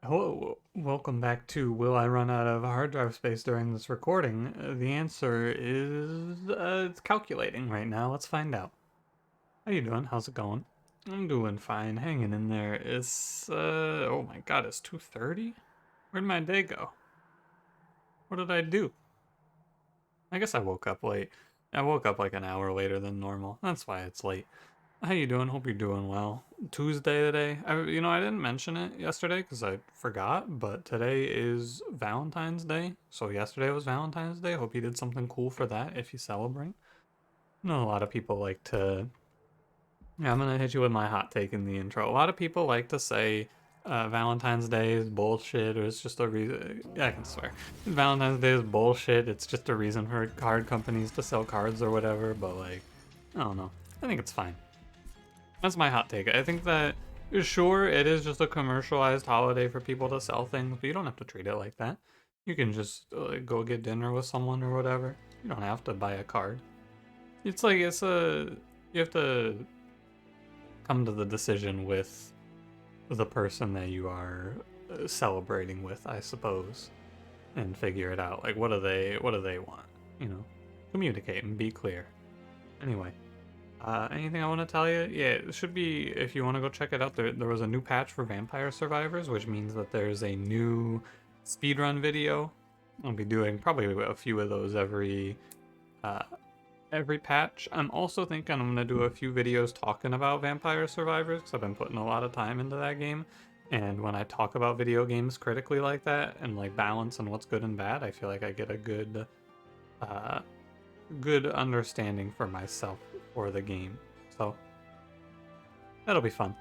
Hello, welcome back to Will I Run Out of Hard Drive Space during this recording? The answer is it's calculating right now. Let's find out. How you doing? How's it going? I'm doing fine, hanging in there. It's oh my god, it's 2:30? Where'd my day go? What did I do? I guess I woke up late. I woke up like an hour later than normal. That's why it's late. How you doing? Hope you're doing well. Tuesday today. I didn't mention it yesterday because I forgot, but today is Valentine's Day. So yesterday was Valentine's Day. Hope you did something cool for that if you celebrate. I know a lot of people like to. Yeah, I'm gonna hit you with my hot take in the intro. A lot of people like to say Valentine's Day is bullshit, or it's just a reason. Yeah, I can swear. Valentine's Day is bullshit. It's just a reason for card companies to sell cards or whatever. But like, I don't know. I think it's fine. That's my hot take. I think that sure it is just a commercialized holiday for people to sell things, but you don't have to treat it like that. You can just go get dinner with someone or whatever. You don't have to buy a card. It's like you have to come to the decision with the person that you are celebrating with, I suppose, and figure it out. Like what do they want? You know, communicate and be clear. Anyway, anything I want to tell you? Yeah, it should be, if you want to go check it out, there was a new patch for Vampire Survivors, which means that there's a new speedrun video. I'll be doing probably a few of those uh, every patch. I'm also thinking I'm going to do a few videos talking about Vampire Survivors, because I've been putting a lot of time into that game. And when I talk about video games critically like that, and like balance and what's good and bad, I feel like I get a uh, good understanding for myself for the game. So that'll be fun.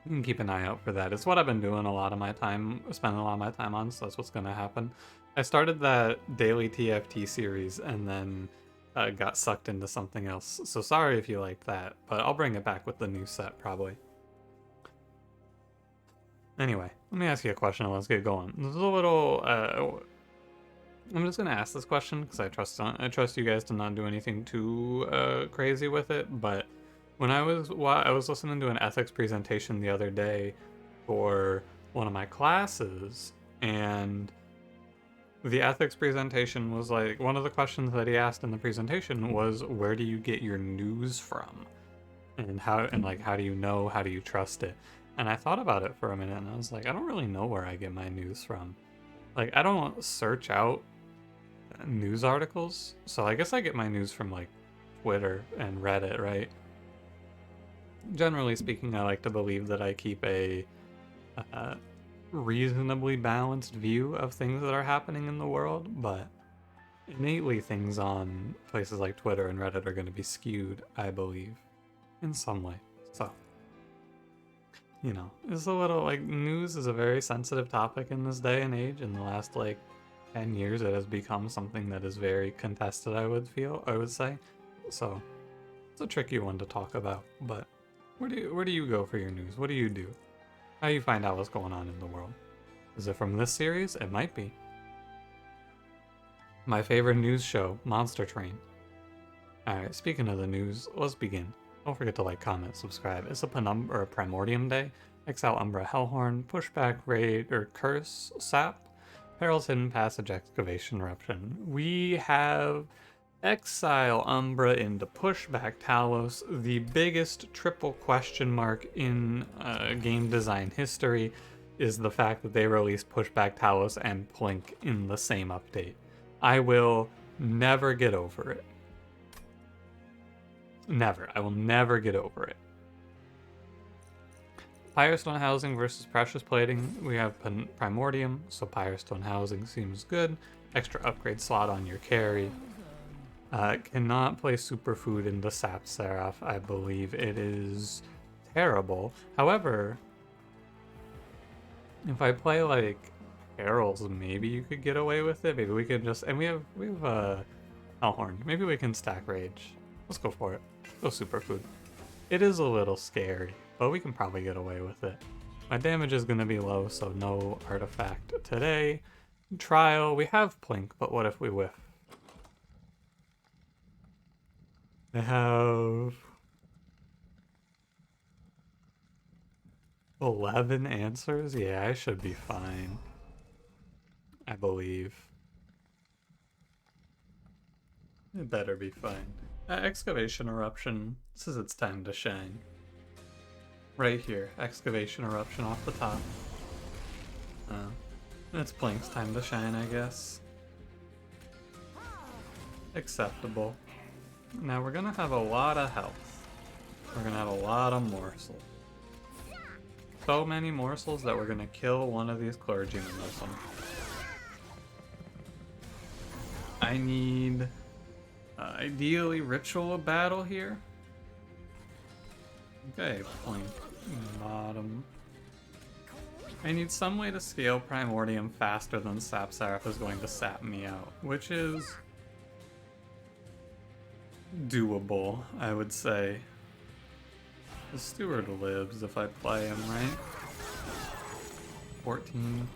You can keep an eye out for that. It's what I've been doing a lot of my time, spending a lot of my time on, so that's what's going to happen. I started that daily TFT series and then got sucked into something else. So sorry if you liked that, but I'll bring it back with the new set probably. Anyway, let me ask you a question and let's get going. This is a little I'm just gonna ask this question because I trust you guys to not do anything too crazy with it. But while I was listening to an ethics presentation the other day for one of my classes, and the ethics presentation was like one of the questions that he asked in the presentation was, "Where do you get your news from?" And how do you know? How do you trust it? And I thought about it for a minute, and I was like, I don't really know where I get my news from. Like, I don't search out news articles. So I guess I get my news from like Twitter and Reddit, right? Generally speaking, I like to believe that I keep a uh, reasonably balanced view of things that are happening in the world, but innately things on places like Twitter and Reddit are going to be skewed, I believe, in some way. So, it's a little like news is a very sensitive topic in this day and age. In the last like 10 years, it has become something that is very contested, I would say. So, it's a tricky one to talk about, but where do you go for your news? What do you do? How do you find out what's going on in the world? Is it from this series? It might be. My favorite news show, Monster Train. Alright, speaking of the news, let's begin. Don't forget to like, comment, subscribe. It's a Primordium Day. Exile Umbra Hellhorned, Pushback Raid or Curse Sap, Perils Hidden Passage Excavation Eruption. We have Exile Umbra into Pushback Talos, the biggest triple question mark in game design history is the fact that they released Pushback Talos and Plink in the same update. I will never get over it. Never. I will never get over it. Pyrestone Housing versus Precious Plating. We have Primordium, so Pyrestone Housing seems good. Extra upgrade slot on your carry. Cannot play Superfood into Sap Seraph. I believe it is terrible. However, if I play like Perils, maybe you could get away with it. Maybe we can just, and we have Hellhorn. Maybe we can stack Rage. Let's go for it. Go Superfood. It is a little scary, but we can probably get away with it. My damage is going to be low, so no artifact today. Trial, we have Plink, but what if we whiff? They have 11 answers? Yeah, I should be fine. I believe. It better be fine. Excavation eruption. This is its time to shine. Right here. Excavation eruption off the top. It's Plink's time to shine, I guess. Acceptable. Now we're gonna have a lot of health. We're gonna have a lot of morsels. So many morsels that we're gonna kill one of these clergymen with them. I need ideally ritual battle here. Okay, point bottom. I need some way to scale Primordium faster than Sap Seraph is going to sap me out, which is doable, I would say. The Steward lives if I play him, right? 14.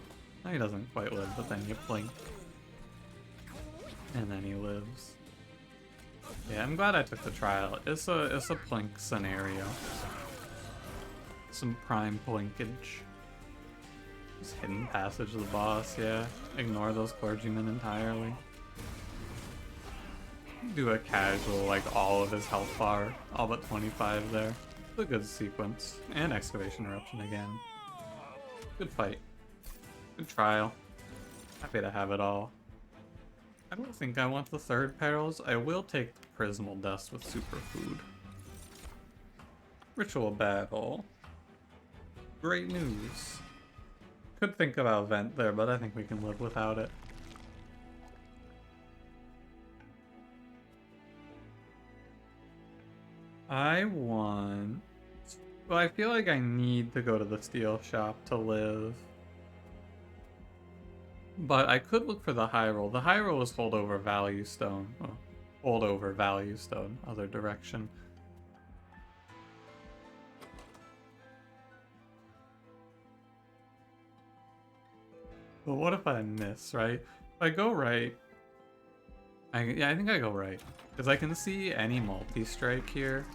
No, he doesn't quite live, but then you blink. And then he lives. Yeah, I'm glad I took the trial. It's a Plink scenario. Some prime Plinkage. Just hidden passage of the boss, yeah. Ignore those clergymen entirely. Do a casual, like all of his health bar, all but 25 there. It's a good sequence. And Excavation Eruption again. Good fight. Good trial. Happy to have it all. I don't think I want the third perils. I will take the Prismal Dust with Superfood. Ritual Battle. Great news. Could think about Vent there, but I think we can live without it. I want... Well, I feel like I need to go to the steel shop to live. But I could look for the high roll. The high roll is hold over value stone. Oh, hold over value stone, other direction. But what if I miss, right? If I go right... yeah, I think I go right. Because I can see any multi-strike here.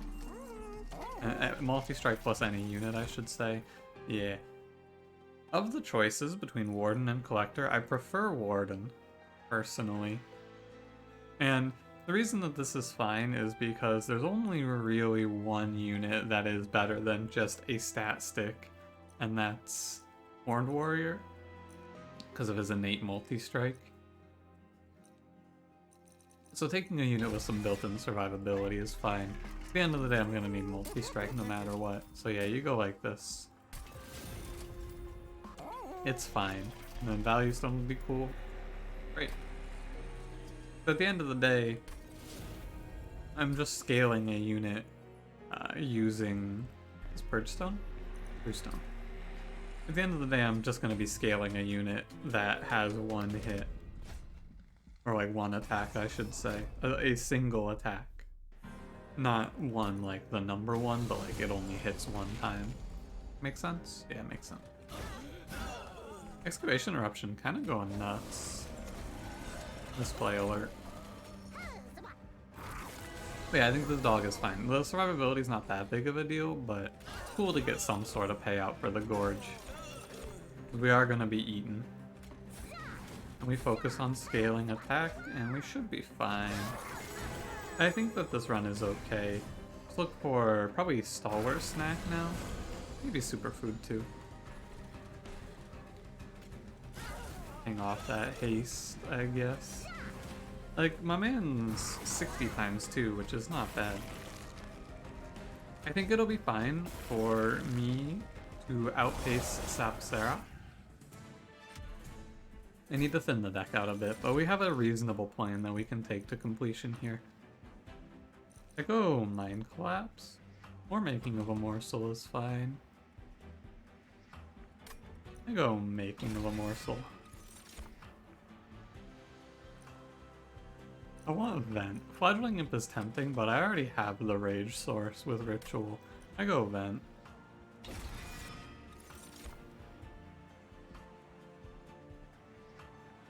Multi-strike plus any unit, I should say. Yeah. Of the choices between Warden and Collector, I prefer Warden, personally. And the reason that this is fine is because there's only really one unit that is better than just a stat stick, and that's Horned Warrior, because of his innate multi-strike. So taking a unit with some built-in survivability is fine. At the end of the day, I'm going to need multi-strike no matter what. So yeah, you go like this. It's fine. And then value stone would be cool. Great. But at the end of the day, I'm just scaling a unit using... Is Purge Stone? Purge Stone. At the end of the day, I'm just going to be scaling a unit that has one hit. Or like one attack, I should say. A single attack. Not one like the number one, but like it only hits one time. Make sense? Yeah, makes sense. Excavation Eruption kind of going nuts. Display alert. But yeah, I think this dog is fine. The survivability is not that big of a deal, but it's cool to get some sort of payout for the Gorge. We are going to be eaten. And we focus on scaling attack, and we should be fine. I think that this run is okay. Let's look for probably Stalwart Snack now. Maybe Superfood too. Hang off that haste, I guess. Like, my man's 60 times 2, which is not bad. I think it'll be fine for me to outpace Sapsera. I need to thin the deck out a bit, but we have a reasonable plan that we can take to completion here. I go Mind Collapse, or Making of a Morsel is fine. I go Making of a Morsel. I want Vent. Fledgling Imp is tempting, but I already have the Rage Source with Ritual. I go Vent.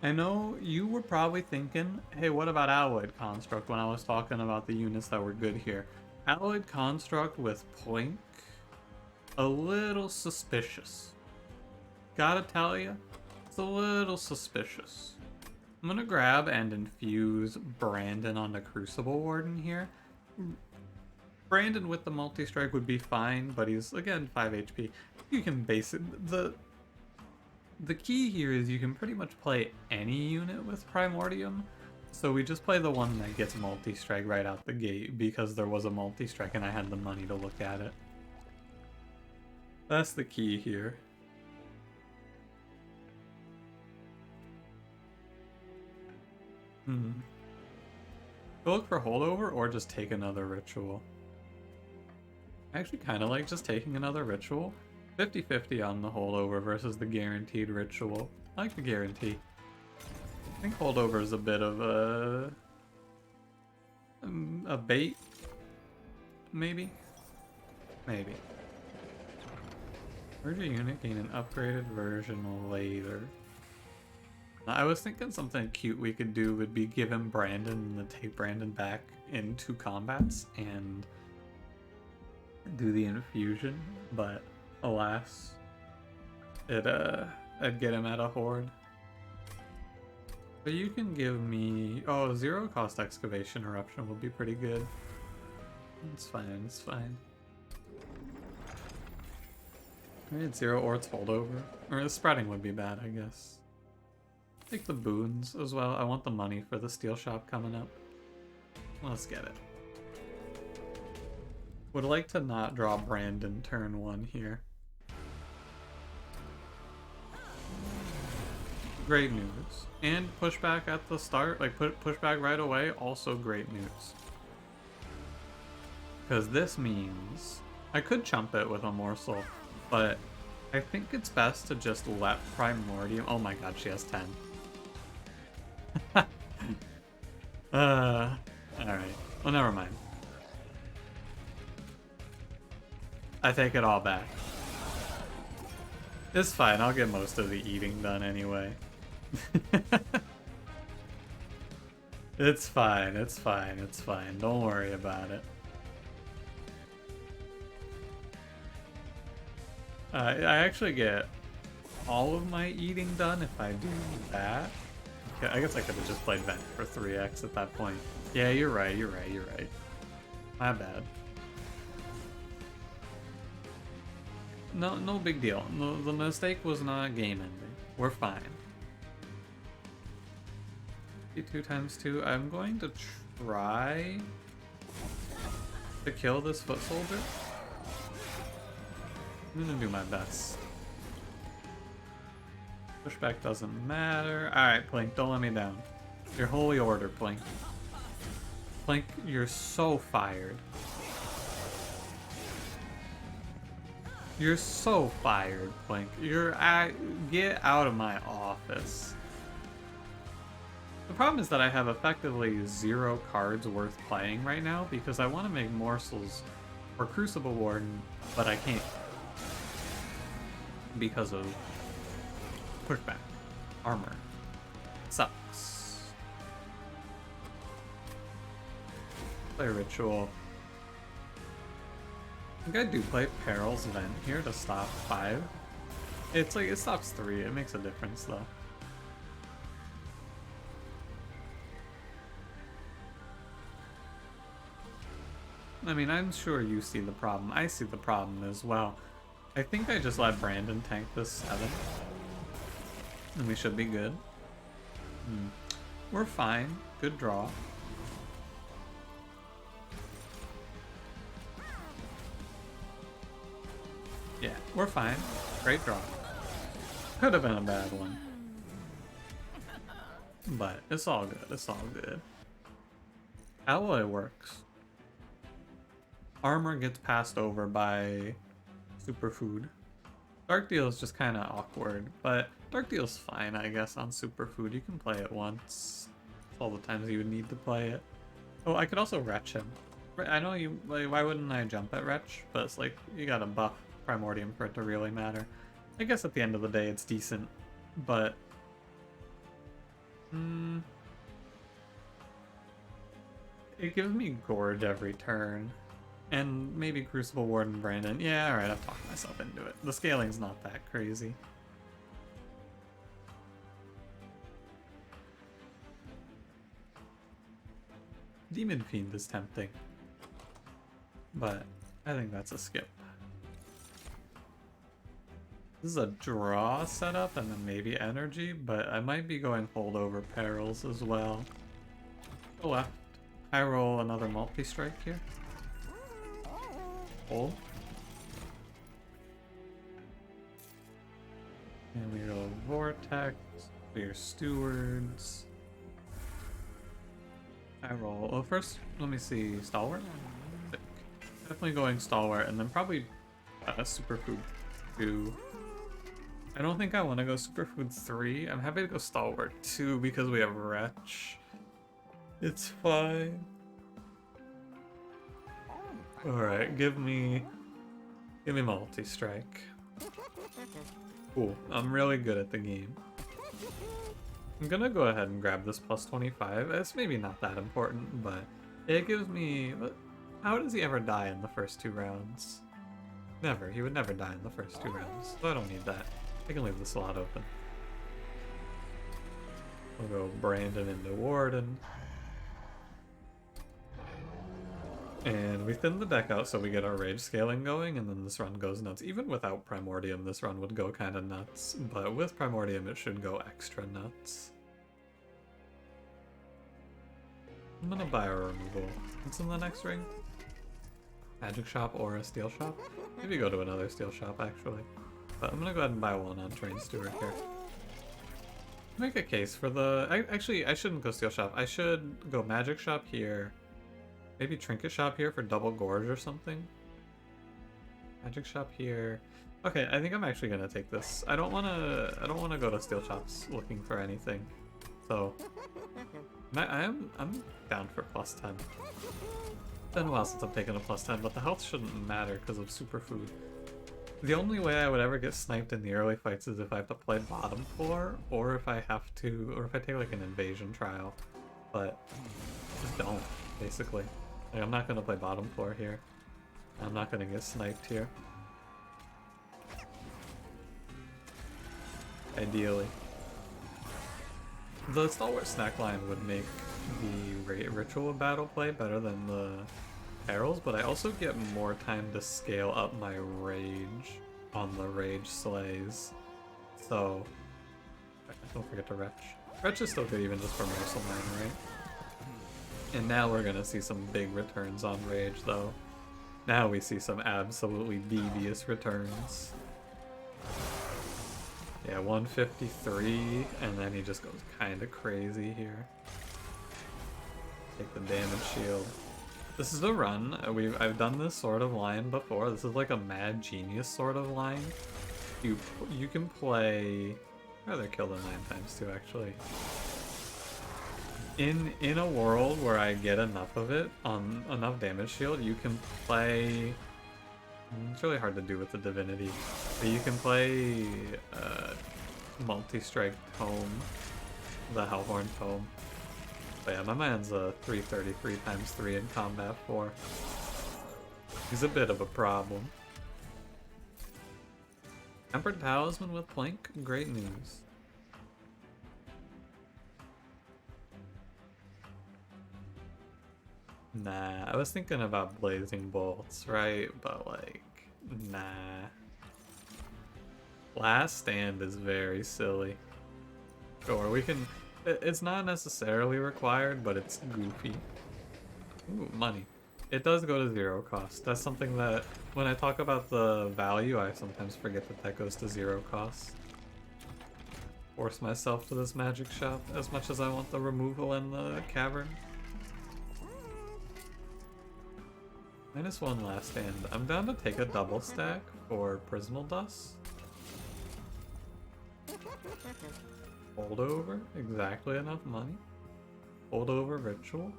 I know you were probably thinking, hey, what about Alloyed Construct when I was talking about the units that were good here? Alloyed Construct with Plink a little suspicious. Gotta tell you, it's a little suspicious. I'm gonna grab and infuse Brandon on the Crucible Warden here. Brandon with the multi-strike would be fine, but he's, again, 5 HP. You can base it... The key here is you can pretty much play any unit with Primordium. So we just play the one that gets multi-strike right out the gate because there was a multi-strike and I had the money to look at it. That's the key here. Go look for holdover or just take another ritual. I actually kind of like just taking another ritual. 50-50 on the holdover versus the guaranteed ritual. I like the guarantee. I think holdover is a bit of a bait. Maybe? Maybe. Where'd your unit gain an upgraded version later? I was thinking something cute we could do would be give him Brandon and take Brandon back in 2 combats and do the infusion, but alas, I'd get him at a horde. But you can give me... Oh, 0 cost excavation eruption would be pretty good. It's fine, it's fine. Alright, 0 or it's holdover. Or the spreading would be bad, I guess. Take the boons as well. I want the money for the steel shop coming up. Let's get it. Would like to not draw Brandon turn 1 here. Great news. And pushback at the start, like pushback right away, also great news. Because this means I could chump it with a morsel, but I think it's best to just let Primordium... Oh my god, she has 10. Alright. Well, never mind. I take it all back. It's fine, I'll get most of the eating done anyway. It's fine, it's fine, it's fine. Don't worry about it. I actually get all of my eating done if I do that. Okay, I guess I could have just played Vent for 3x at that point. Yeah, you're right, you're right, you're right. My bad. No big deal. No, the mistake was not game ending. We're fine. 2 times 2. I'm going to try to kill this foot soldier. I'm gonna do my best. Pushback doesn't matter. Alright, Plink, don't let me down. Your holy order, Plink. Plink, you're so fired. You're so fired, Plink. Get out of my office. The problem is that I have effectively 0 cards worth playing right now because I want to make morsels for Crucible Warden, but I can't. Because of pushback. Armor. Sucks. Play Ritual. I think I do play Peril's Vent here to stop 5. It's like, it stops 3. It makes a difference though. I mean, I'm sure you see the problem. I see the problem as well. I think I just let Brandon tank this 7. And we should be good. We're fine. Good draw. Yeah, we're fine. Great draw. Could have been a bad one. But it's all good. It's all good. Alloy works. Armor gets passed over by Superfood. Dark Deal is just kind of awkward, but Dark Deal's fine, I guess, on Superfood. You can play it once. That's all the times you would need to play it. Oh, I could also Retch him. I know you, like, why wouldn't I jump at Retch? But it's like, you gotta buff Primordium for it to really matter. I guess at the end of the day, it's decent, but... It gives me Gorge every turn. And maybe Crucible Warden Brandon. Yeah, alright, I've talked myself into it. The scaling's not that crazy. Demon Fiend is tempting. But I think that's a skip. This is a draw setup and then maybe energy, but I might be going holdover perils as well. Go left. I roll another multi-strike here. Hold. And we go Vortex, Clear Stewards. I roll. Well, first, let me see. Stalwart? Definitely going Stalwart, and then probably Superfood 2. I don't think I want to go Superfood 3. I'm happy to go Stalwart 2 because we have Wretch. It's fine. Alright, give me multi-strike. Cool, I'm really good at the game. I'm gonna go ahead and grab this plus 25. It's maybe not that important, but it gives me... How does he ever die in the first 2 rounds? Never. He would never die in the first 2 rounds, so I don't need that. I can leave the slot open. We'll go Brandon into Warden. And we thin the deck out so we get our rage scaling going, and then this run goes nuts. Even without Primordium, this run would go kind of nuts, but with Primordium, it should go extra nuts. I'm gonna buy a removal. What's in the next ring? Magic shop or a steel shop? Maybe go to another steel shop, actually. But I'm gonna go ahead and buy one on Train Steward here. Make a case for the... Actually, I shouldn't go steel shop. I should go magic shop here. Maybe trinket shop here for double gorge or something. Magic shop here. Okay, I think I'm actually gonna take this. I don't wanna go to steel shops looking for anything. So I'm down for plus 10. It's been a while since I've taken a plus 10, but the health shouldn't matter because of superfood. The only way I would ever get sniped in the early fights is if I have to play bottom floor, or if I take like an invasion trial. But just don't, basically. Like, I'm not gonna play bottom floor here. I'm not gonna get sniped here. Ideally. The Stalwart snack line would make the ritual battle play better than the perils, but I also get more time to scale up my rage on the rage slays. So, don't forget to Wretch. Wretch is still good even just for Morsel Mine, right? And now we're gonna see some big returns on rage, though. Now we see some absolutely devious returns. Yeah, 153, and then he just goes kind of crazy here. Take the damage shield. This is a run. I've done this sort of line before. This is like a mad genius sort of line. You can play... I'd rather kill them 9 times too, actually. In a world where I get enough of it on enough damage shield, you can play... It's really hard to do with the Divinity, but you can play multi-strike Tome, the Hellhorned Tome. But yeah, my man's a 333 times 3 in combat 4. He's a bit of a problem. Tempered Talisman with Plank? Great news. Nah, I was thinking about Blazing Bolts, right? But like, nah. Last Stand is very silly. Sure, we can... It's not necessarily required, but it's goofy. Ooh, money. It does go to 0 cost. That's something that, when I talk about the value, I sometimes forget that that goes to 0 cost. Force myself to this magic shop as much as I want the removal and the cavern. -1 Last Stand. I'm down to take a double stack for Prismal Dust. Holdover, exactly enough money. Holdover Ritual,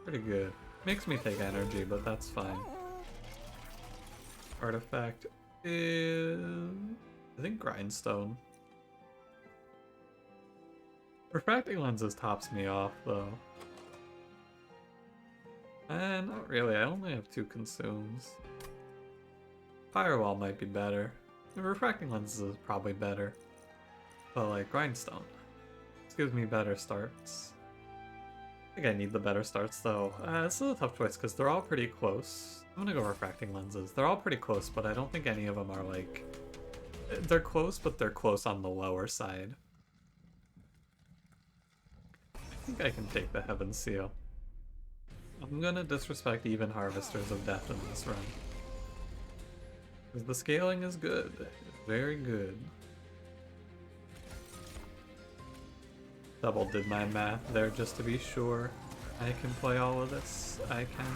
pretty good. Makes me take energy, but that's fine. Artifact is... I think Grindstone. Refracting Lenses tops me off, though. Not really, I only have 2 consumes. Firewall might be better. The refracting lenses is probably better. But like, grindstone. This gives me better starts. I think I need the better starts though. This is a tough choice because they're all pretty close. I'm gonna go refracting lenses. They're all pretty close, but I don't think any of them are like... They're close, but they're close on the lower side. I think I can take the Heaven Seal. I'm gonna disrespect even Harvesters of Death in this run. Because the scaling is good. It's very good. Double did my math there just to be sure. I can play all of this. I can.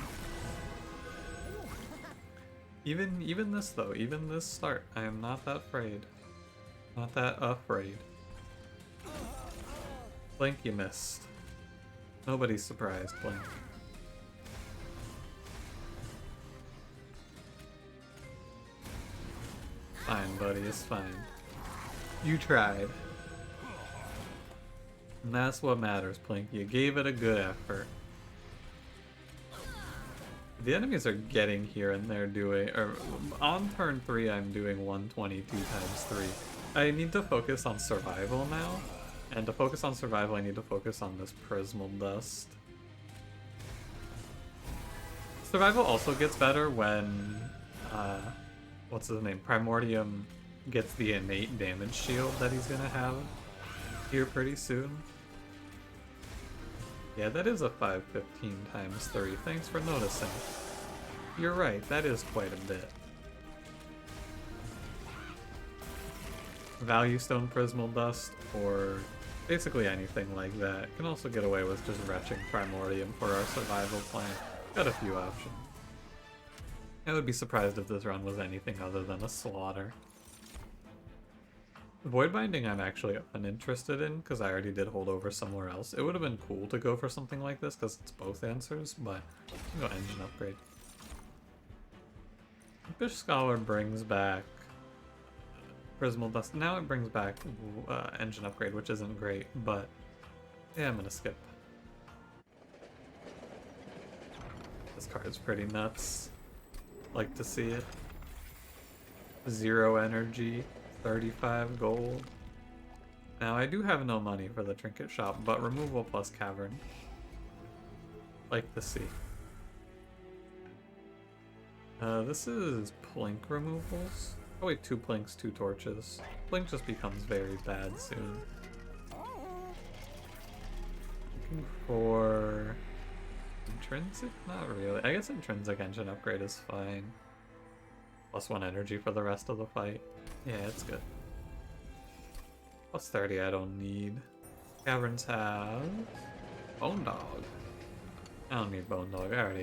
Even this though, even this start, I am not that afraid. Not that afraid. Blink, you missed. Nobody's surprised, Blink. Fine, buddy, it's fine. You tried. And that's what matters, Plink. You gave it a good effort. The enemies are getting here and they're doing... Or on turn 3, I'm doing 122 times 3. I need to focus on survival now. And to focus on survival, I need to focus on this Prismal Dust. Survival also gets better when... what's his name? Primordium gets the innate damage shield that he's gonna have here pretty soon. Yeah, that is a 515 times 3. Thanks for noticing. You're right, that is quite a bit. Value Stone Prismal Dust, or basically anything like that. Can also get away with just retching Primordium for our survival plan. Got a few options. I would be surprised if this run was anything other than a slaughter. Void Binding I'm actually uninterested in, because I already did holdover somewhere else. It would have been cool to go for something like this, because it's both answers, but I'm going to go Engine Upgrade. Fish Scholar brings back Prismal Dust. Now it brings back Engine Upgrade, which isn't great, but yeah, I'm going to skip. This card's pretty nuts. Like to see it. 0 energy. 35 gold. Now I do have no money for the trinket shop, but removal plus cavern. Like to see. This is Plink removals. Oh wait, 2 Plinks, 2 torches. Plink just becomes very bad soon. Looking for... Intrinsic? Not really. I guess Intrinsic Engine Upgrade is fine. Plus 1 energy for the rest of the fight. Yeah, it's good. Plus 30 I don't need. Caverns have... Bone Dog. I don't need Bone Dog. I already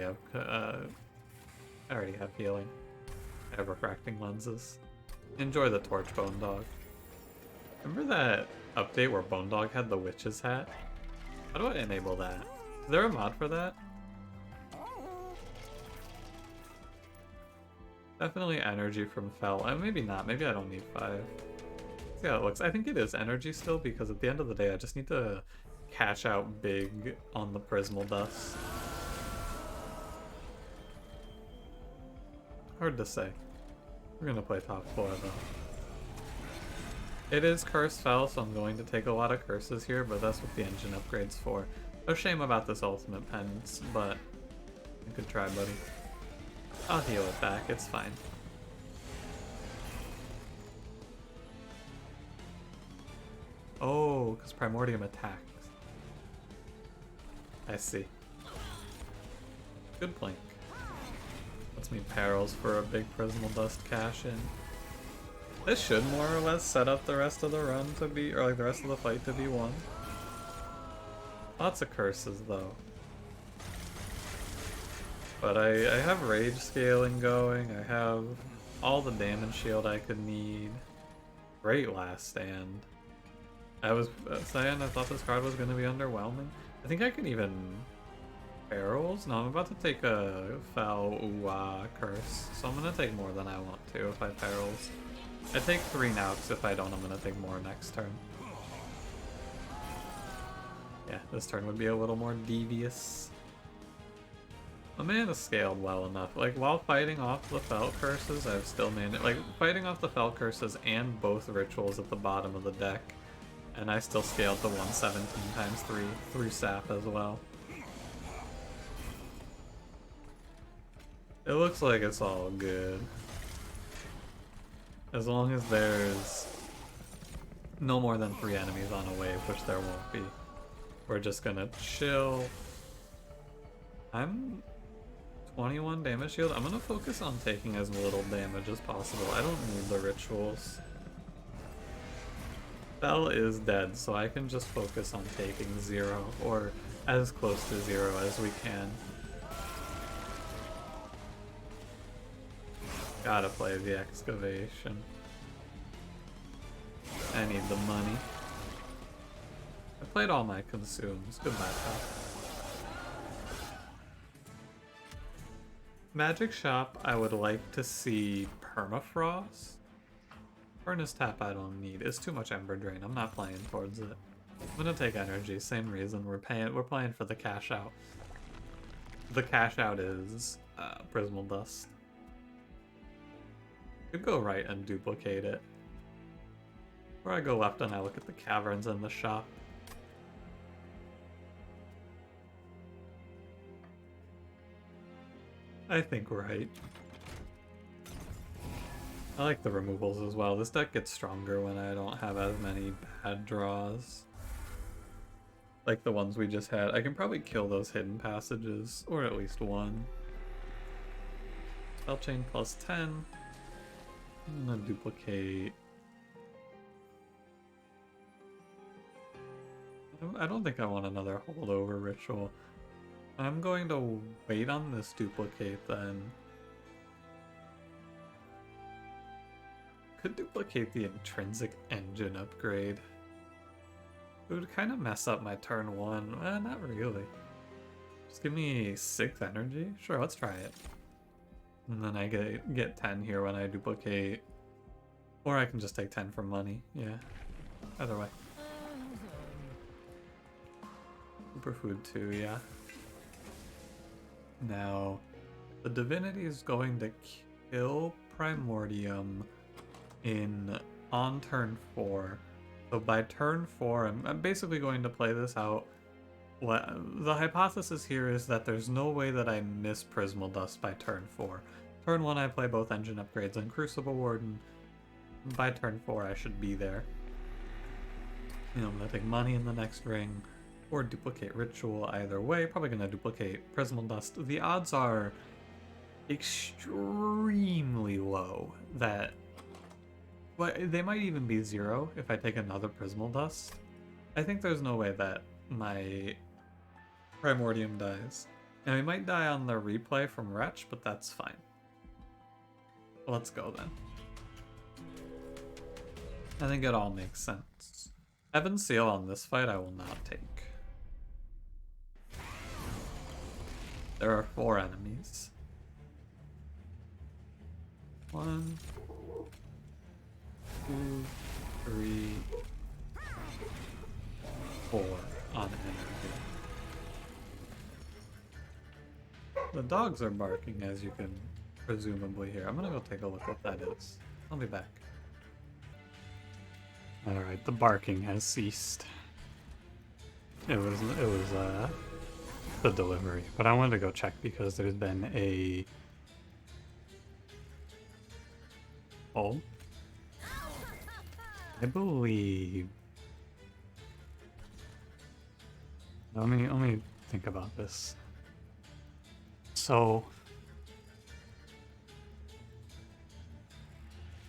have healing. I have refracting lenses. Enjoy the torch, Bone Dog. Remember that update where Bone Dog had the witch's hat? How do I enable that? Is there a mod for that? Definitely energy from Fel. Maybe not. Maybe I don't need 5. See how it looks. I think it is energy still, because at the end of the day, I just need to cash out big on the Prismal Dust. Hard to say. We're gonna play top 4 though. It is Cursed Fel, so I'm going to take a lot of curses here, but that's what the engine upgrade's for. No shame about this ultimate penance, but you could try, buddy. I'll heal it back, it's fine. Oh, because Primordium attacks. I see. Good Plink. Lets me perils for a big Prismal Dust cash in. This should more or less set up the rest of the run to be, or like the rest of the fight to be won. Lots of curses though. But I have rage scaling going, I have all the damage shield I could need. Great last stand. I was saying I thought this card was going to be underwhelming. I think I can even... Barrels? No, I'm about to take a Fel curse, so I'm going to take more than I want to if I barrels. I take 3 now, because if I don't, I'm going to take more next turn. Yeah, this turn would be a little more devious. The mana scaled well enough. Like, while fighting off the Fell Curses, I've still managed... Like, fighting off the Fell Curses and both rituals at the bottom of the deck. And I still scaled to 117 times 3 through Sap as well. It looks like it's all good. As long as there's no more than 3 enemies on a wave, which there won't be. We're just gonna chill. I'm 21 damage shield. I'm gonna focus on taking as little damage as possible. I don't need the rituals. Bell is dead, so I can just focus on taking 0, or as close to 0 as we can. Gotta play the excavation. I need the money. I played all my consumes. Goodbye, pal. Magic Shop, I would like to see Permafrost. Furnace Tap I don't need. It's too much Ember Drain. I'm not playing towards it. I'm gonna take energy. Same reason. We're playing for the cash out. The cash out is Prismal Dust. Could go right and duplicate it. Or I go left and I look at the caverns in the shop. I think right. I like the removals as well. This deck gets stronger when I don't have as many bad draws. Like the ones we just had. I can probably kill those hidden passages, or at least one. Spell chain plus 10. I'm gonna duplicate. I don't think I want another holdover ritual. I'm going to wait on this duplicate then. Could duplicate the intrinsic engine upgrade. It would kind of mess up my turn 1. Not really. Just give me 6 energy? Sure, let's try it. And then I get 10 here when I duplicate. Or I can just take 10 for money. Yeah. Either way. Superfood 2, yeah. Now, the Divinity is going to kill Primordium on turn 4. So by turn 4, I'm basically going to play this out. The hypothesis here is that there's no way that I miss Prismal Dust by turn 4. Turn 1 I play both Engine Upgrades and Crucible Warden. By turn 4 I should be there. You know, I'm going to take money in the next ring. Or duplicate Ritual, either way. Probably going to duplicate Prismal Dust. The odds are extremely low that... Well, they might even be 0 if I take another Prismal Dust. I think there's no way that my Primordium dies. Now, he might die on the replay from Wretch, but that's fine. Let's go then. I think it all makes sense. Heaven's Seal on this fight I will not take. There are 4 enemies. 1, 2, 3, 4 on energy. The dogs are barking, as you can presumably hear. I'm gonna go take a look what that is. I'll be back. Alright, the barking has ceased. It was the delivery, but I wanted to go check because there's been a I believe. Let me think about this. So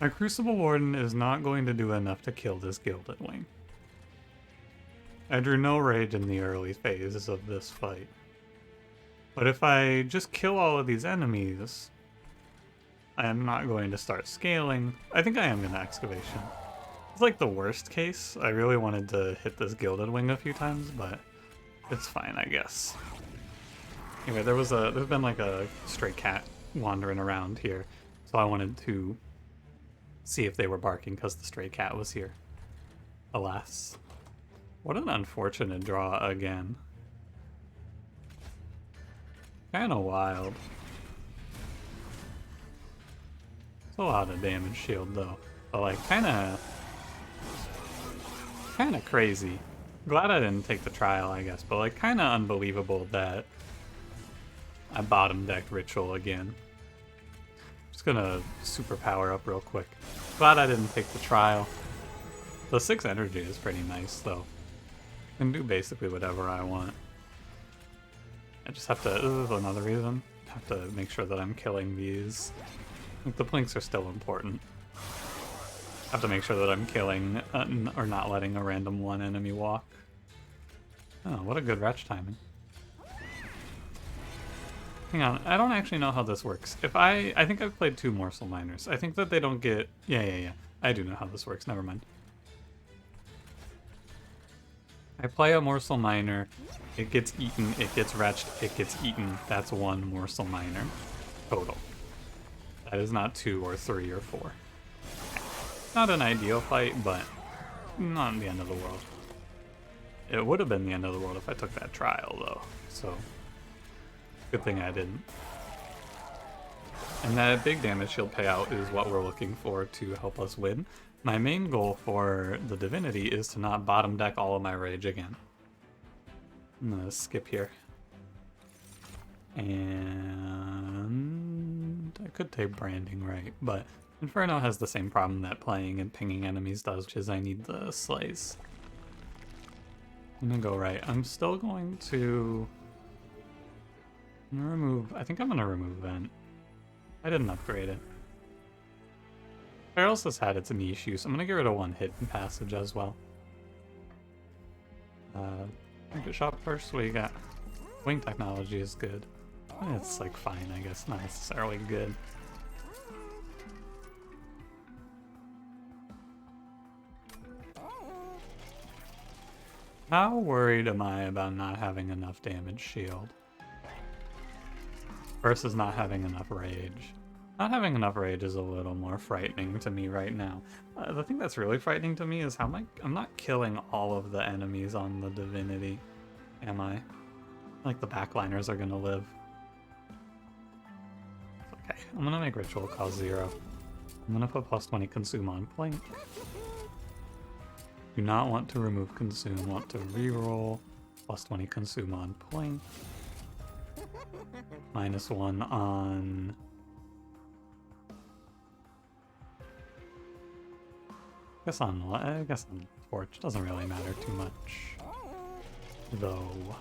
my Crucible Warden is not going to do enough to kill this Gilded Wing. I drew no rage in the early phases of this fight. But if I just kill all of these enemies, I am not going to start scaling. I think I am going to Excavation. It's like the worst case. I really wanted to hit this Gilded Wing a few times, but it's fine, I guess. Anyway, there's been like a stray cat wandering around here, so I wanted to see if they were barking because the stray cat was here. Alas. What an unfortunate draw again. Kinda wild. It's a lot of damage shield though. But like kinda crazy. Glad I didn't take the trial, I guess, but like kinda unbelievable that I bottom decked Ritual again. Just gonna super power up real quick. Glad I didn't take the trial. The 6 energy is pretty nice though. I can do basically whatever I want. I just have to, this is another reason, I have to make sure that I'm killing these. Like, the plinks are still important. I have to make sure that I'm killing, or not letting a random one enemy walk. Oh, what a good wretch timing. Hang on, I don't actually know how this works. If I think I've played 2 morsel miners. I think that they don't get, yeah. I do know how this works, never mind. I play a morsel miner, it gets eaten, it gets wretched, it gets eaten. That's 1 morsel miner total. That is not 2 or 3 or 4. Not an ideal fight, but not the end of the world. It would have been the end of the world if I took that trial, though. So, good thing I didn't. And that big damage shield payout is what we're looking for to help us win. My main goal for the Divinity is to not bottom deck all of my rage again. I'm gonna skip here. And I could take branding, right? But Inferno has the same problem that playing and pinging enemies does, which is I need the slays. I'm gonna go right. I'm still going to remove, I think I'm gonna remove Vent. I didn't upgrade it. Perils has had its niche use. I'm gonna get rid of 1 hidden passage as well. Market shop first. What do you got? Wing technology is good. It's like fine, I guess, not necessarily good. How worried am I about not having enough damage shield? Versus not having enough rage. Not having enough rage is a little more frightening to me right now. The thing that's really frightening to me is how I'm not killing all of the enemies on the Divinity, am I? Like the backliners are gonna live. Okay, I'm gonna make Ritual cost 0. I'm gonna put +20 consume on Plink. Do not want to remove consume, want to reroll. +20 consume on Plink. -1 on... I guess on Torch. Doesn't really matter too much, though.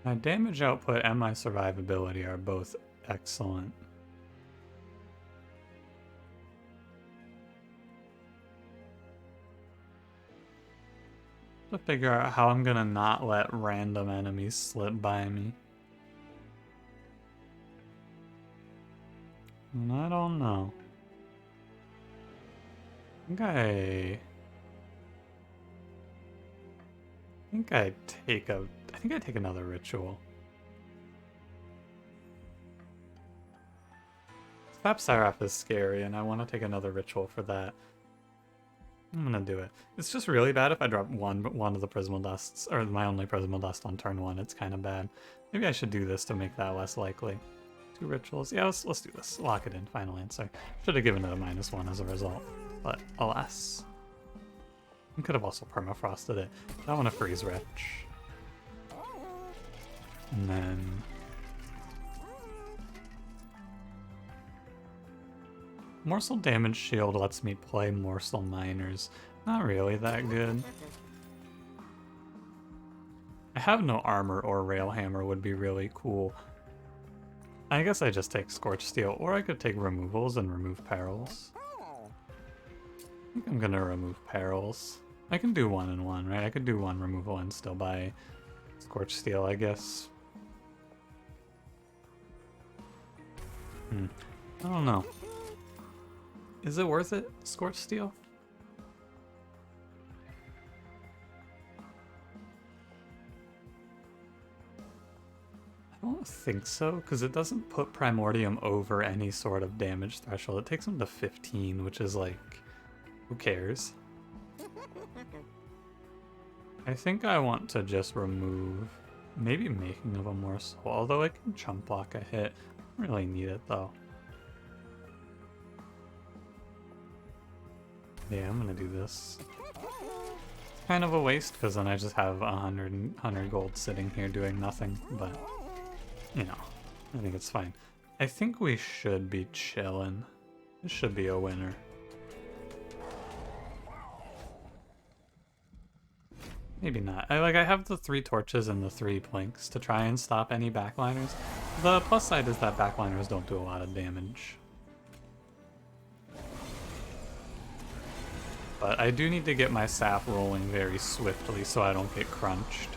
My damage output and my survivability are both excellent. To figure out how I'm gonna not let random enemies slip by me. And I don't know. I think I take another ritual. Spap Seraph is scary, and I want to take another ritual for that. I'm gonna do it. It's just really bad if I drop one of the Prismal Dusts, or my only Prismal Dust on turn 1. It's kind of bad. Maybe I should do this to make that less likely. 2 rituals. Yeah, let's do this. Lock it in. Final answer. Should have given it a -1 as a result, but alas. I could have also permafrosted it. I want to freeze Wretch. And then Morsel Damage Shield lets me play Morsel Miners. Not really that good. I have no armor or Railhammer would be really cool. I guess I just take Scorch Steel, or I could take removals and remove perils. I think I'm gonna remove perils. I can do 1 and 1, right? I could do 1 removal and still buy Scorch Steel, I guess. I don't know. Is it worth it, Scorch Steel? I don't think so, because it doesn't put Primordium over any sort of damage threshold. It takes him to 15, which is like, who cares? I think I want to just remove maybe Making of a Morsel, although it can chump block a hit. I don't really need it though. Yeah, I'm gonna do this. It's kind of a waste because then I just have 100 gold sitting here doing nothing, but you know, I think it's fine. I think we should be chilling. This should be a winner. Maybe not. I have the 3 torches and the 3 plinks to try and stop any backliners. The plus side is that backliners don't do a lot of damage. But I do need to get my sap rolling very swiftly so I don't get crunched.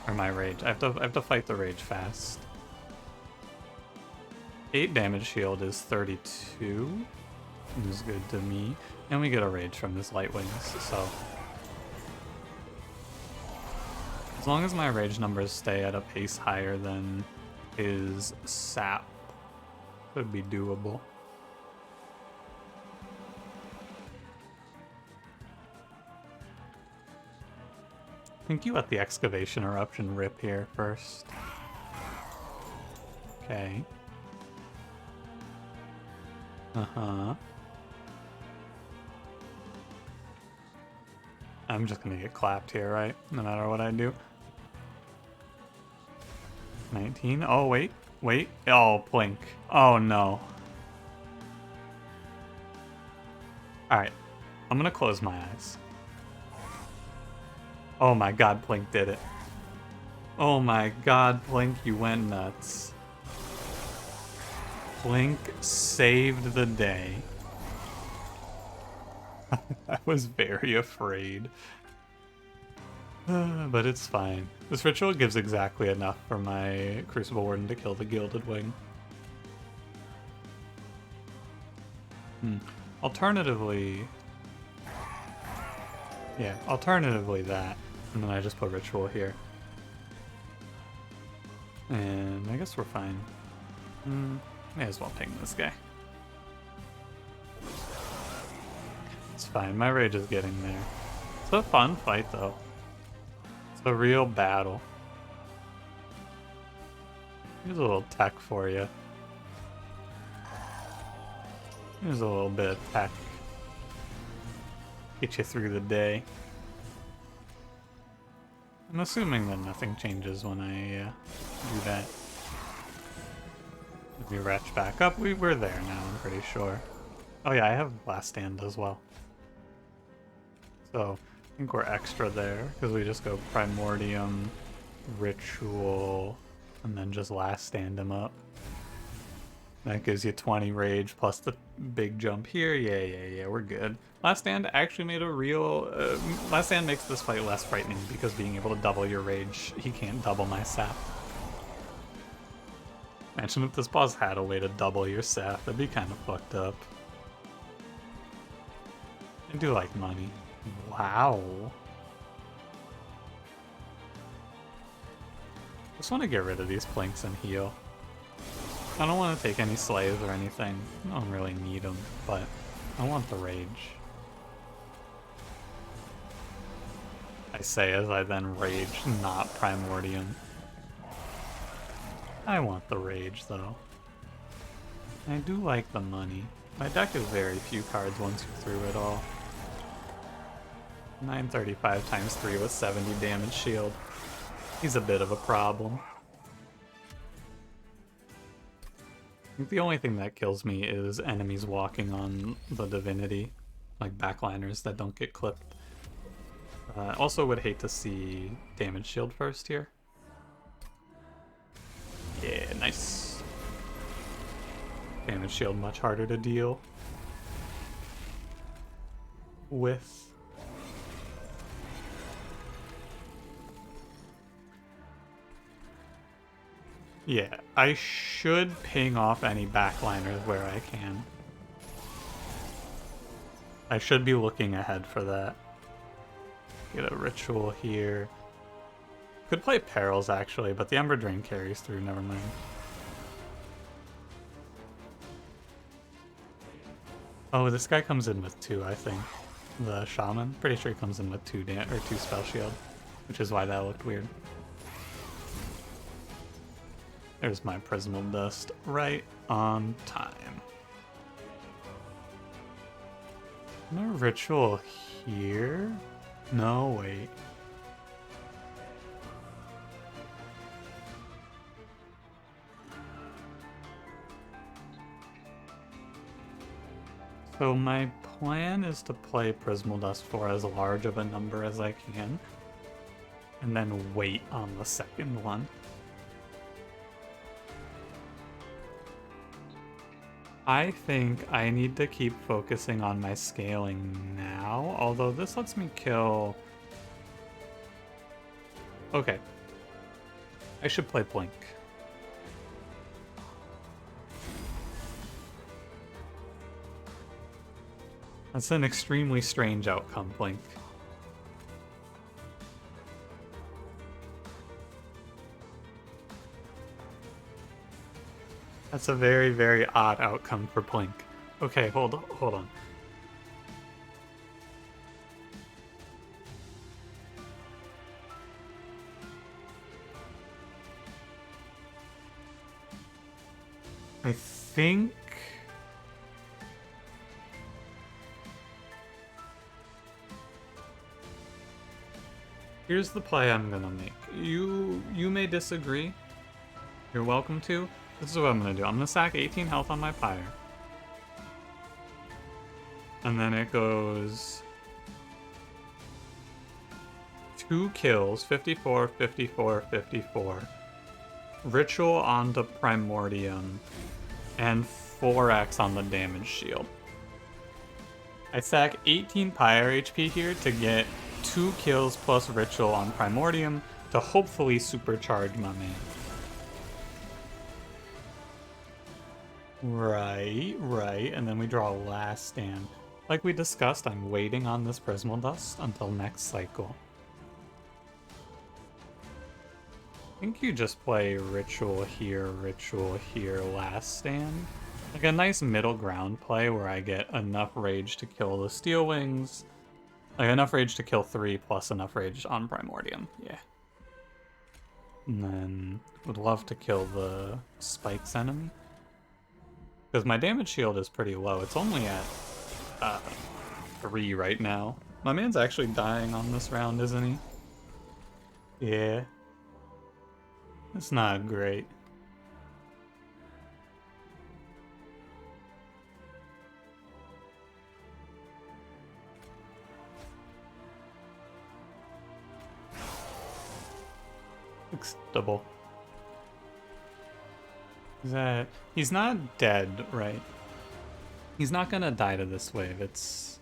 Or my rage. I have to fight the rage fast. 8 damage shield is 32. Is good to me. And we get a rage from this light wings, so as long as my rage numbers stay at a pace higher than his sap, could be doable. I think you let the excavation eruption rip here first. Okay. Uh-huh. I'm just gonna get clapped here, right? No matter what I do. 19. Oh, wait. Wait. Oh, blink. Oh, no. Alright. I'm gonna close my eyes. Oh my god, Blink did it. Oh my god, Blink, you went nuts. Blink saved the day. I was very afraid. But it's fine. This ritual gives exactly enough for my Crucible Warden to kill the Gilded Wing. Alternatively... yeah, alternatively that. And then I just put Ritual here. And I guess we're fine. May as well ping this guy. It's fine, my rage is getting there. It's a fun fight though. It's a real battle. Here's a little tech for you. Here's a little bit of tech. Get you through the day. I'm assuming that nothing changes when I do that. If we retch back up, we're there now, I'm pretty sure. Oh yeah, I have Last Stand as well. So, I think we're extra there, because we just go Primordium, Ritual, and then just Last Stand him up. That gives you 20 rage plus the big jump here. Yeah, we're good. Last Stand actually made a real... Last Stand makes this fight less frightening because being able to double your rage, he can't double my sap. Imagine if this boss had a way to double your sap, that'd be kind of fucked up. I do like money. Wow. Just want to get rid of these planks and heal. I don't want to take any slays or anything. I don't really need them, but I want the rage. I say as I then rage, not Primordium. I want the rage, though. I do like the money. My deck is very few cards once you're through it all. 935 times 3 with 70 damage shield. He's a bit of a problem. I think the only thing that kills me is enemies walking on the Divinity, like backliners that don't get clipped. Also would hate to see damage shield first here. Yeah, nice. Damage shield much harder to deal with. Yeah, I should ping off any backliners where I can. I should be looking ahead for that. Get a ritual here. Could play Perils actually, but the Ember Drain carries through, never mind. Oh, this guy comes in with 2, I think. the shaman. Pretty sure he comes in with two spell shield, which is why that looked weird. There's my Prismal Dust right on time. No ritual here? No, wait. So my plan is to play Prismal Dust for as large of a number as I can, and then wait on the second one. I think I need to keep focusing on my scaling now, although this lets me kill... Okay. I should play Blink. That's an extremely strange outcome, Blink. That's a very, very odd outcome for Blink. Okay, hold on. I think... Here's the play I'm gonna make. You may disagree. You're welcome to. This is what I'm gonna do. I'm gonna sack 18 health on my Pyre. And then it goes... 2 kills, 54, 54, 54. Ritual onto Primordium. And 4x on the damage shield. I sack 18 Pyre HP here to get 2 kills plus Ritual on Primordium to hopefully supercharge my man. Right, and then we draw a Last Stand. Like we discussed, I'm waiting on this Prismal Dust until next cycle. I think you just play Ritual here, Last Stand. Like a nice middle ground play where I get enough rage to kill the Steel Wings. Like enough rage to kill 3 plus enough rage on Primordium, yeah. And then would love to kill the Spikes enemy. Because my damage shield is pretty low. It's only at 3 right now. My man's actually dying on this round, isn't he? Yeah. It's not great. Double. He's not dead, right? He's not gonna die to this wave. It's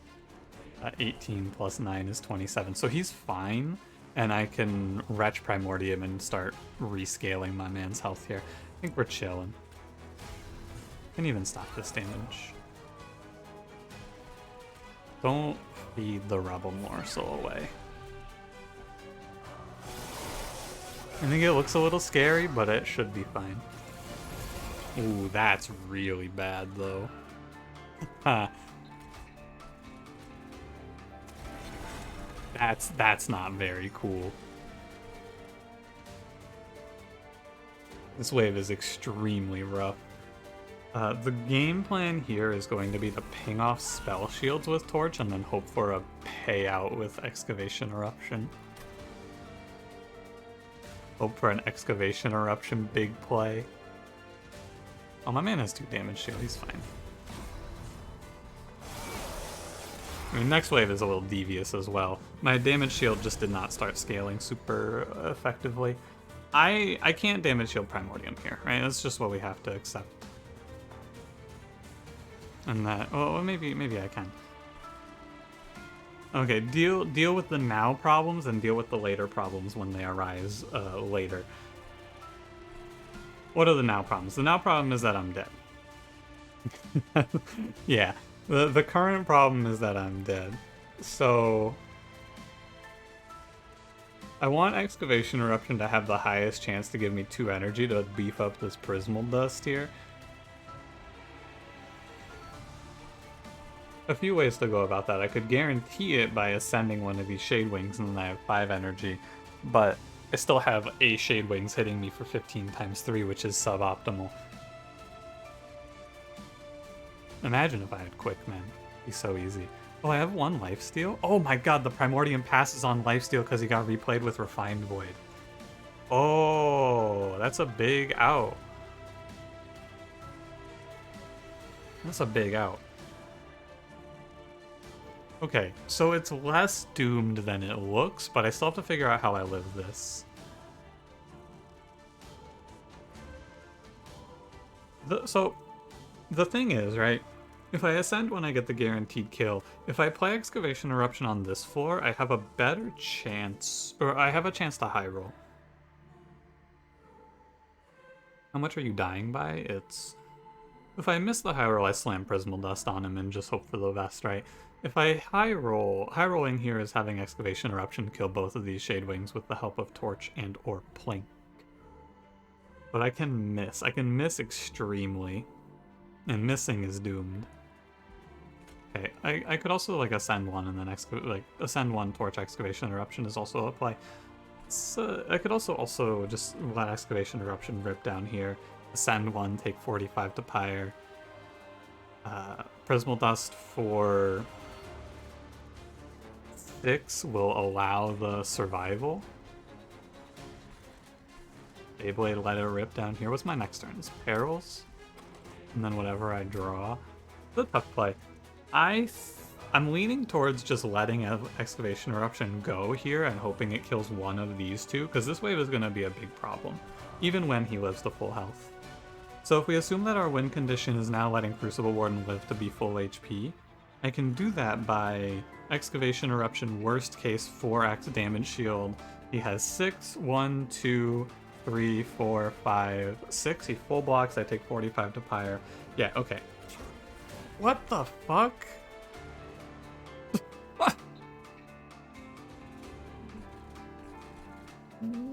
18 plus 9 is 27, so he's fine, and I can Retch Primordium and start rescaling my man's health here. I think we're chilling. Can even stop this damage. Don't feed the Rebel Morsel away. I think it looks a little scary, but it should be fine. Ooh, that's really bad, though. That's not very cool. This wave is extremely rough. The game plan here is going to be to ping off spell shields with Torch and then hope for a payout with Excavation Eruption. Hope for an Excavation Eruption big play. Oh, my man has 2 damage shield, he's fine. I mean, next wave is a little devious as well. My damage shield just did not start scaling super effectively. I can't damage shield Primordium here, right? That's just what we have to accept. And that, well, maybe I can. Okay, deal with the now problems and deal with the later problems when they arise later. What are the now problems? The now problem is that I'm dead. Yeah, the current problem is that I'm dead. So I want Excavation Eruption to have the highest chance to give me 2 energy to beef up this Prismal Dust here. a few ways to go about that. I could guarantee it by ascending one of these Shade Wings, and then I have 5 energy, but I still have a Shade Wings hitting me for 15 times 3, which is suboptimal. Imagine if I had Quick, man. It'd be so easy. Oh, I have 1 lifesteal? Oh my god, the Primordium passes on lifesteal because he got replayed with Refined Void. Oh, that's a big out. That's a big out. Okay, so it's less doomed than it looks, but I still have to figure out how I live this. So, the thing is, right? If I ascend when I get the guaranteed kill, if I play Excavation Eruption on this floor, I have a better chance, or I have a chance to high roll. How much are you dying by? It's... If I miss the high roll, I slam Prismal Dust on him and just hope for the best, right? If I high rolling here is having Excavation Eruption kill both of these Shade Wings with the help of Torch and or Plink. But I can miss. I can miss extremely. And missing is doomed. Okay, I could also like ascend one and then ascend one, Torch, Excavation Eruption is also a play. I could also just let Excavation Eruption rip down here, ascend one, take 45 to Pyre. Prismal Dust for 6 will allow the survival. Beyblade, let it rip down here. What's my next turn? It's Perils. And then whatever I draw. It's a tough play. I'm leaning towards just letting Excavation Eruption go here and hoping it kills one of these two, because this wave is going to be a big problem, even when he lives to full health. So if we assume that our win condition is now letting Crucible Warden live to be full HP, I can do that by Excavation Eruption, worst case 4x damage shield. He has 6, 1, 2, 3, 4, 5, 6. He full blocks, I take 45 to Pyre. Yeah, okay. What the fuck?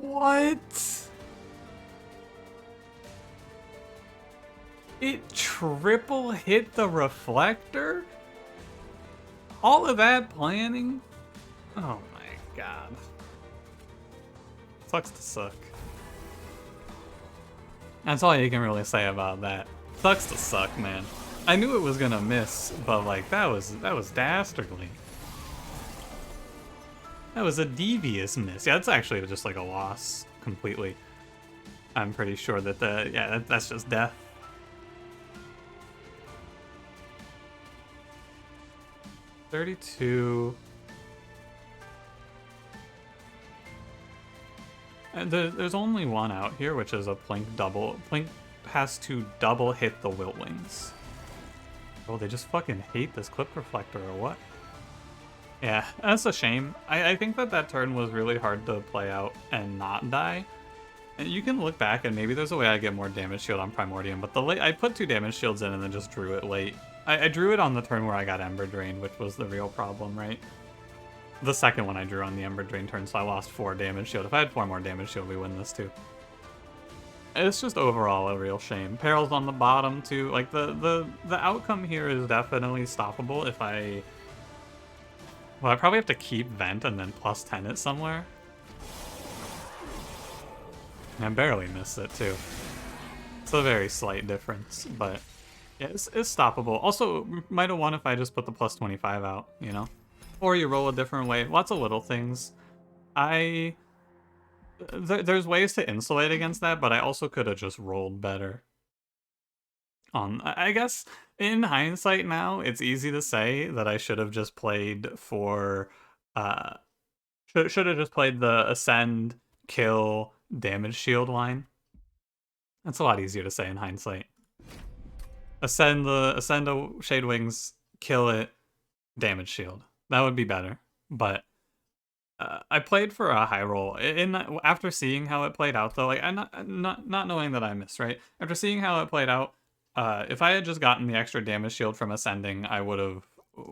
What? It triple hit the reflector? All of that planning? Oh my god. Sucks to suck. That's all you can really say about that. Sucks to suck, man. I knew it was gonna miss, but like that was dastardly. That was a devious miss. Yeah, that's actually just like a loss completely. I'm pretty sure that that's just death. $32. And there's only one out here, which is a Plink double. Plink has to double hit the Wilt Wings. Oh, they just fucking hate this Clip Reflector or what? Yeah, that's a shame. I think that turn was really hard to play out and not die. And you can look back and maybe there's a way I get more damage shield on Primordium, but I put 2 damage shields in and then just drew it late. I drew it on the turn where I got Ember Drain, which was the real problem, right? The second one I drew on the Ember Drain turn, so I lost 4 damage shield. If I had 4 more damage shield, we win this too. It's just overall a real shame. Perils on the bottom too. Like the outcome here is definitely stoppable if I... Well, I probably have to keep Vent and then plus 10 it somewhere. I barely missed it too. It's a very slight difference, but yeah, it's stoppable. Also, might have won if I just put the plus 25 out, you know? Or you roll a different way. Lots of little things. There's ways to insulate against that, but I also could have just rolled better. I guess in hindsight now, it's easy to say that I should have just played for... should have just played the Ascend, Kill, Damage Shield line. That's a lot easier to say in hindsight. Ascend a Shade Wings, kill it, Damage Shield. That would be better, but... I played for a high roll. After seeing how it played out, though, like not knowing that I missed, right? After seeing how it played out, if I had just gotten the extra damage shield from ascending, I would have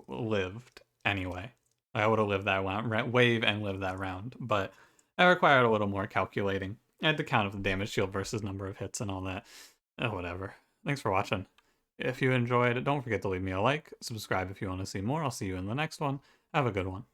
lived anyway. I would have lived that wave and lived that round, but that required a little more calculating. I had to count up the damage shield versus number of hits and all that. Oh, whatever. Thanks for watching. If you enjoyed, don't forget to leave me a like, subscribe if you want to see more. I'll see you in the next one. Have a good one.